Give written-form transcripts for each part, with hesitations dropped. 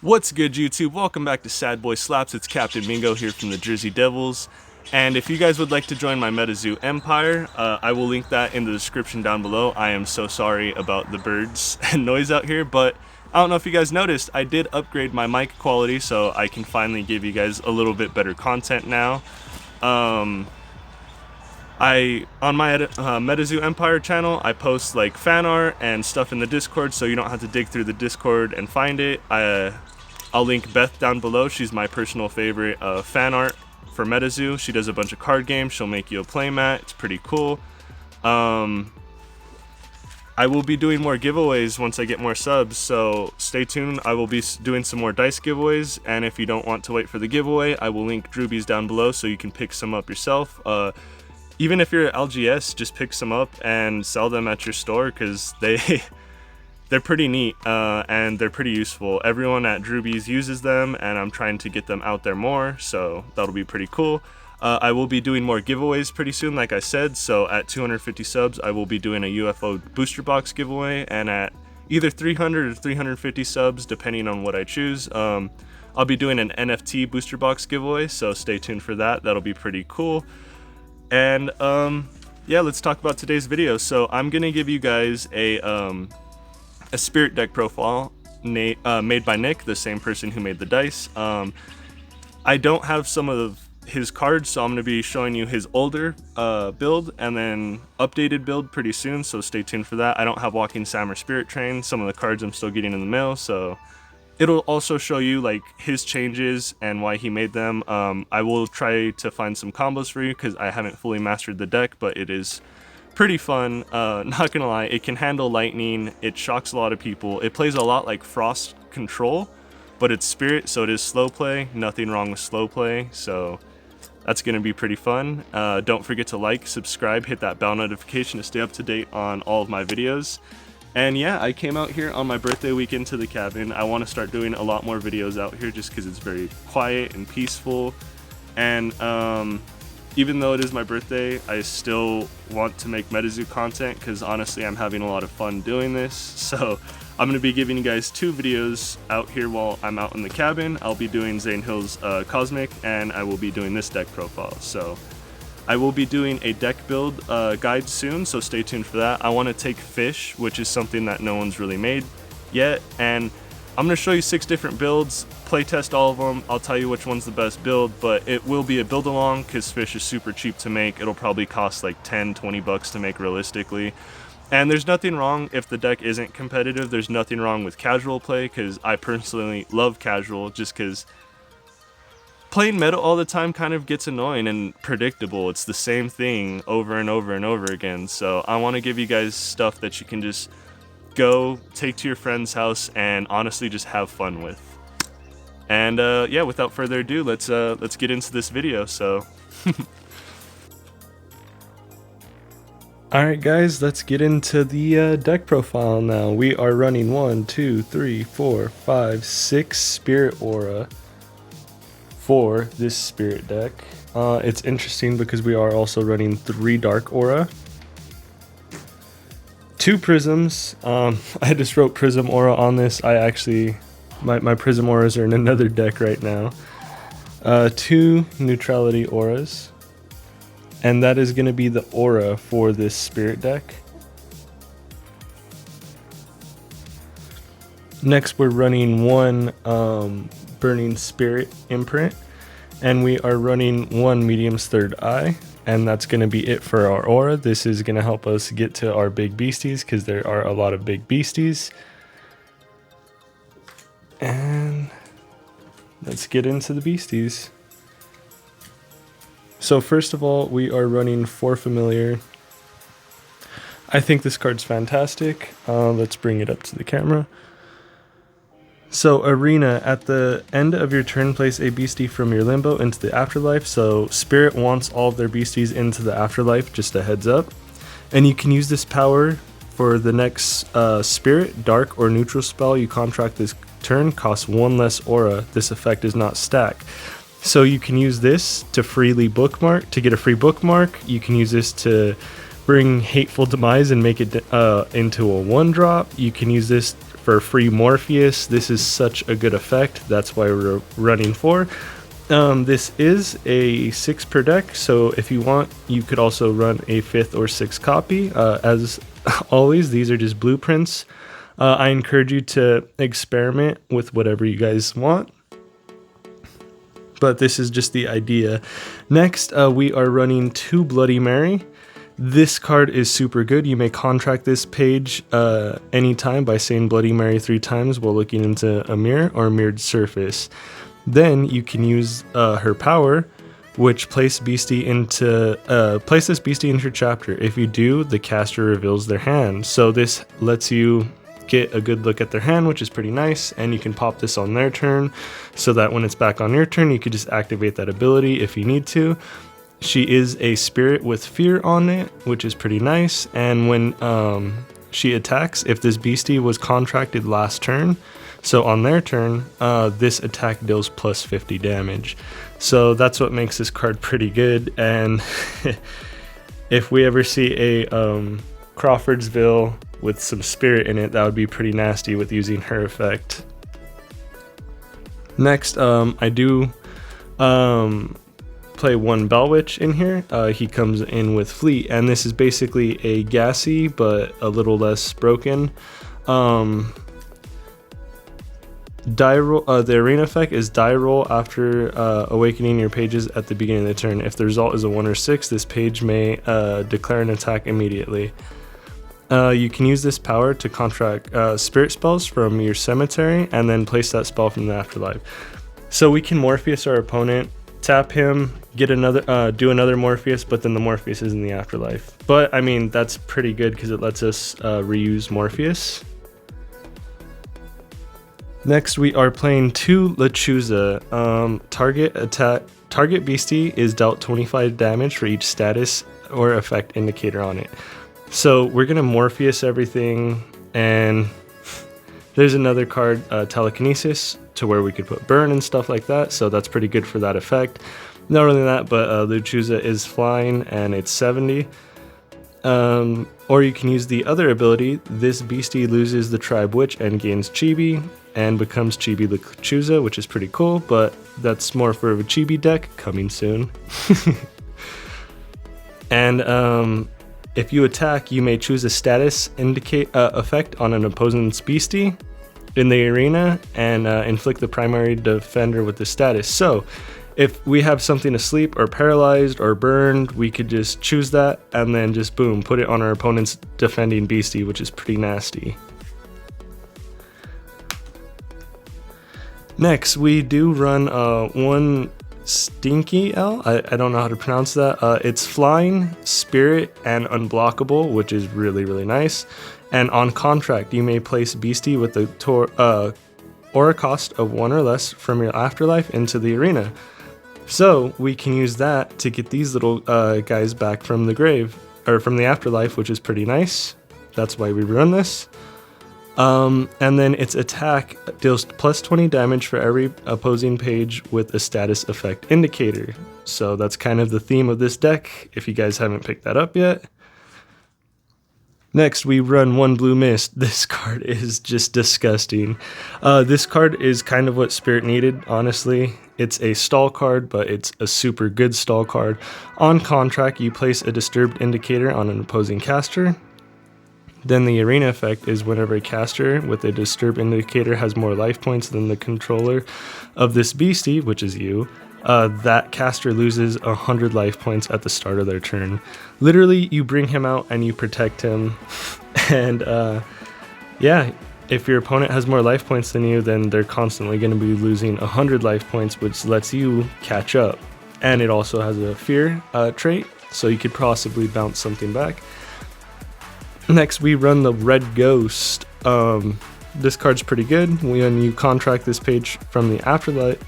What's good, YouTube? Welcome back to Sad Boy Slaps. It's Captain Mingo here from the Jersey Devils. And if you guys would like to join my Metazoo empire, I will link that in the description down below. I am so sorry about the birds and noise out here, but I don't know if you guys noticed, I did upgrade my mic quality so I can finally give you guys a little bit better content now. On my Metazoo Empire channel, I post like fan art and stuff in the Discord, so you don't have to dig through the Discord and find it. I'll link Beth down below. She's my personal favorite fan art for Metazoo. She does a bunch of card games. She'll make you a playmat. It's pretty cool. I will be doing more giveaways once I get more subs, so stay tuned. I will be doing some more dice giveaways, and if you don't want to wait for the giveaway, I will link Droobies down below so you can pick some up yourself. Even if you're at LGS, just pick some up and sell them at your store, because they're pretty neat and they're pretty useful. Everyone at Droobies uses them, and I'm trying to get them out there more, so that'll be pretty cool. I will be doing more giveaways pretty soon, like I said, so at 250 subs I will be doing a UFO booster box giveaway, and at either 300 or 350 subs, depending on what I choose, I'll be doing an NFT booster box giveaway, so stay tuned for that. That'll be pretty cool. And yeah, let's talk about today's video. So I'm gonna give you guys a spirit deck profile made by Nick, the same person who made the dice. I don't have some of his cards, so I'm going to be showing you his older build and then updated build pretty soon, so stay tuned for that. I don't have Walking Sam or Spirit Train. Some of the cards I'm still getting in the mail, so it'll also show you like his changes and why he made them. I will try to find some combos for you because I haven't fully mastered the deck, but it is pretty fun. Not gonna lie, it can handle lightning, it shocks a lot of people, it plays a lot like Frost Control, but it's Spirit, so it is slow play. Nothing wrong with slow play, so that's gonna be pretty fun. Don't forget to like, subscribe, hit that bell notification to stay up to date on all of my videos. And yeah, I came out here on my birthday weekend to the cabin. I want to start doing a lot more videos out here just because it's very quiet and peaceful. And even though it is my birthday, I still want to make Metazoo content because honestly I'm having a lot of fun doing this. So I'm going to be giving you guys two videos out here while I'm out in the cabin. I'll be doing Zane Hill's Cosmic, and I will be doing this deck profile. So I will be doing a deck build guide soon, so stay tuned for that. I want to take Fish, which is something that no one's really made yet, and I'm going to show you 6 different builds, playtest all of them. I'll tell you which one's the best build, but it will be a build along because Fish is super cheap to make. It'll probably cost like 10-20 bucks to make realistically. And there's nothing wrong if the deck isn't competitive. There's nothing wrong with casual play because I personally love casual just because playing meta all the time kind of gets annoying and predictable. It's the same thing over and over and over again. So I want to give you guys stuff that you can just go take to your friend's house and honestly just have fun with. And yeah, without further ado, let's get into this video. So alright guys, let's get into the deck profile now. We are running 1, 2, 3, 4, 5, 6 Spirit Aura for this Spirit deck. It's interesting because we are also running 3 Dark Aura, 2 Prisms. I just wrote Prism Aura on this. I actually, my Prism Auras are in another deck right now. 2 Neutrality Auras. And that is going to be the aura for this Spirit deck. Next, we're running 1 Burning Spirit imprint, and we are running 1 Medium's Third Eye, and that's going to be it for our aura. This is going to help us get to our big beasties because there are a lot of big beasties. And let's get into the beasties. So first of all, we are running 4 Familiar. I think this card's fantastic. Let's bring it up to the camera. So Arena, at the end of your turn, place a beastie from your limbo into the afterlife. So Spirit wants all of their beasties into the afterlife, just a heads up. And you can use this power for the next Spirit, Dark, or Neutral spell you contract this turn, costs 1 less aura. This effect is not stacked. So you can use this to freely bookmark, to get a free bookmark. You can use this to bring Hateful Demise and make it into a 1-drop. You can use this for free Morpheus. This is such a good effect. That's why we're running 4. This is a 6 per deck, so if you want, you could also run a 5th or 6th copy. As always, these are just blueprints. I encourage you to experiment with whatever you guys want, but this is just the idea. Next, we are running 2 Bloody Mary. This card is super good. You may contract this page anytime by saying Bloody Mary 3 times while looking into a mirror or mirrored surface. Then you can use her power, which place this beastie into your chapter. If you do, the caster reveals their hand. So this lets you get a good look at their hand, which is pretty nice, and you can pop this on their turn so that when it's back on your turn, you could just activate that ability if you need to. She is a spirit with fear on it, which is pretty nice, and when she attacks, if this beastie was contracted last turn, so on their turn, this attack deals plus 50 damage. So that's what makes this card pretty good, and if we ever see a Crawfordsville with some spirit in it, that would be pretty nasty with using her effect. Next, I do play 1 Bellwitch in here. He comes in with Fleet, and this is basically a gassy but a little less broken. Die roll, the arena effect is die roll after awakening your pages at the beginning of the turn. If the result is a 1 or 6, this page may declare an attack immediately. You can use this power to contract spirit spells from your cemetery and then place that spell from the afterlife. So we can Morpheus our opponent, tap him, get another, do another Morpheus, but then the Morpheus is in the afterlife. But I mean, that's pretty good because it lets us reuse Morpheus. Next, we are playing 2 Lechuza. Target beastie is dealt 25 damage for each status or effect indicator on it. So we're gonna Morpheus everything, and there's another card, Telekinesis, to where we could put burn and stuff like that. So that's pretty good for that effect. Not only that, but Lechuza is flying and it's 70. Or you can use the other ability. This beastie loses the tribe witch and gains chibi and becomes chibi Lechuza, which is pretty cool, but that's more for a chibi deck coming soon. And if you attack, you may choose a status effect on an opponent's beastie in the arena and inflict the primary defender with the status. So if we have something asleep or paralyzed or burned, we could just choose that and then just boom, put it on our opponent's defending beastie, which is pretty nasty. Next, we do run 1 Stinky L. I don't know how to pronounce that. It's flying, spirit, and unblockable, which is really, really nice. And on contract, you may place beastie with the aura cost of 1 or less from your afterlife into the arena. So we can use that to get these little guys back from the grave, or from the afterlife, which is pretty nice. That's why we run this. And then its attack deals plus 20 damage for every opposing page with a status effect indicator. So that's kind of the theme of this deck, if you guys haven't picked that up yet. Next, we run 1 Blue Mist. This card is just disgusting. This card is kind of what Spirit needed, honestly. It's a stall card, but it's a super good stall card. On contract, you place a disturbed indicator on an opposing caster. Then the arena effect is whenever a caster with a disturbed indicator has more life points than the controller of this beastie, which is you, that caster loses 100 life points at the start of their turn. Literally, you bring him out and you protect him. And yeah, if your opponent has more life points than you, then they're constantly going to be losing 100 life points, which lets you catch up. And it also has a fear trait, so you could possibly bounce something back. Next, we run the Red Ghost. This card's pretty good. When you contract this page from the afterlife,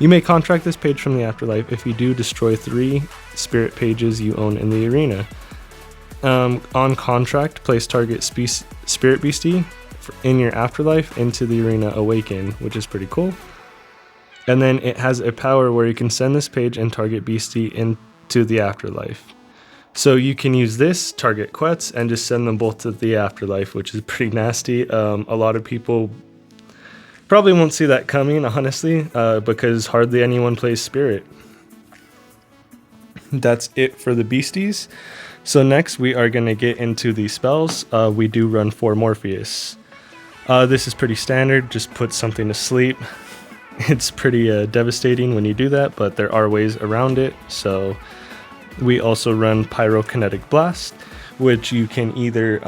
you may contract this page from the afterlife. If you do, destroy 3 spirit pages you own in the arena. On contract, place target spirit beastie in your afterlife into the arena awaken, which is pretty cool. And then it has a power where you can send this page and target beastie into the afterlife. So you can use this, target Quets, and just send them both to the afterlife, which is pretty nasty. A lot of people probably won't see that coming, honestly, because hardly anyone plays Spirit. That's it for the beasties. So next we are going to get into the spells. We do run 4 Morpheus. This is pretty standard, just put something to sleep. It's pretty devastating when you do that, but there are ways around it. So we also run Pyrokinetic Blast, which you can either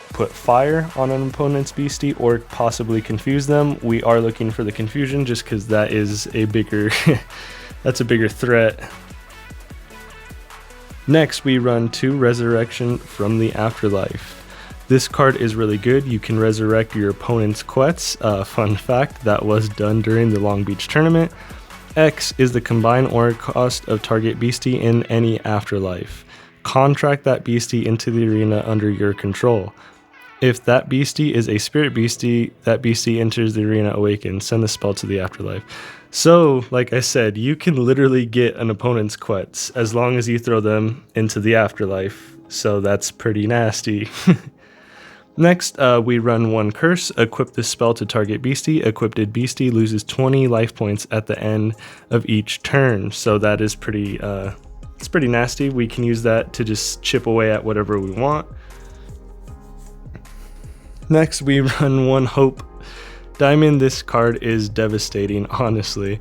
put fire on an opponent's beastie or possibly confuse them. We are looking for the confusion just because that is a bigger that's a bigger threat. Next we run 2 Resurrection from the Afterlife. This card is really good. You can resurrect your opponent's Quets. Fun fact, that was done during the Long Beach tournament. X is the combined aura cost of target beastie in any afterlife. Contract that beastie into the arena under your control. If that beastie is a spirit beastie, that beastie enters the arena awakened. Send the spell to the afterlife. So, like I said, you can literally get an opponent's Quets as long as you throw them into the afterlife. So that's pretty nasty. Next, we run 1 Curse, equip this spell to target beastie. Equipped beastie loses 20 life points at the end of each turn. So that is pretty, it's pretty nasty. We can use that to just chip away at whatever we want. Next, we run 1 Hope Diamond. This card is devastating, honestly.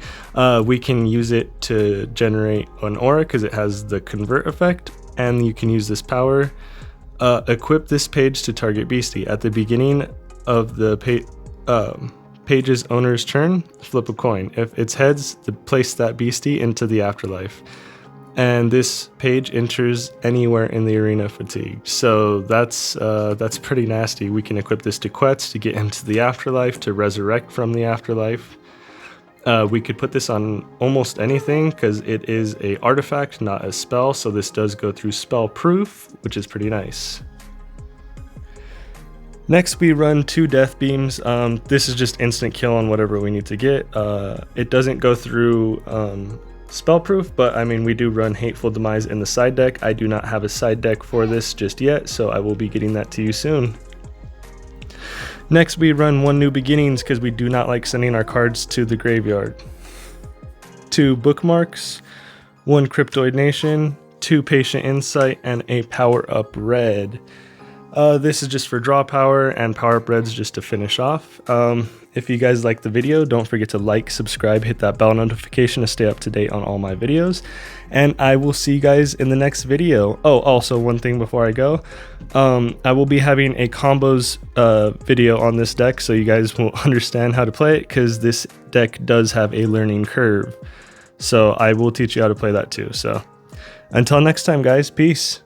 We can use it to generate an aura because it has the convert effect, and you can use this power. Equip this page to target beastie. At the beginning of the page's owner's turn, flip a coin. If it's heads, place that beastie into the afterlife. And this page enters anywhere in the arena fatigued. So that's pretty nasty. We can equip this to Quets to get into the afterlife, to resurrect from the afterlife. We could put this on almost anything because it is a artifact, not a spell, so this does go through spell proof, which is pretty nice. Next we run 2 Death Beams. This is just instant kill on whatever we need to get. It doesn't go through spell proof, but I mean we do run Hateful Demise in the side deck. I do not have a side deck for this just yet, so I will be getting that to you soon. Next, we run 1 New Beginnings because we do not like sending our cards to the graveyard. 2 Bookmarks, 1 Cryptoid Nation, 2 Patient Insight, and a Power Up Red. This is just for draw power, and Power Up Reds just to finish off. If you guys like the video, don't forget to like, subscribe, hit that bell notification to stay up to date on all my videos. And I will see you guys in the next video. Oh, also one thing before I go. I will be having a combos video on this deck so you guys will understand how to play it, because this deck does have a learning curve. So I will teach you how to play that too. So until next time, guys, peace.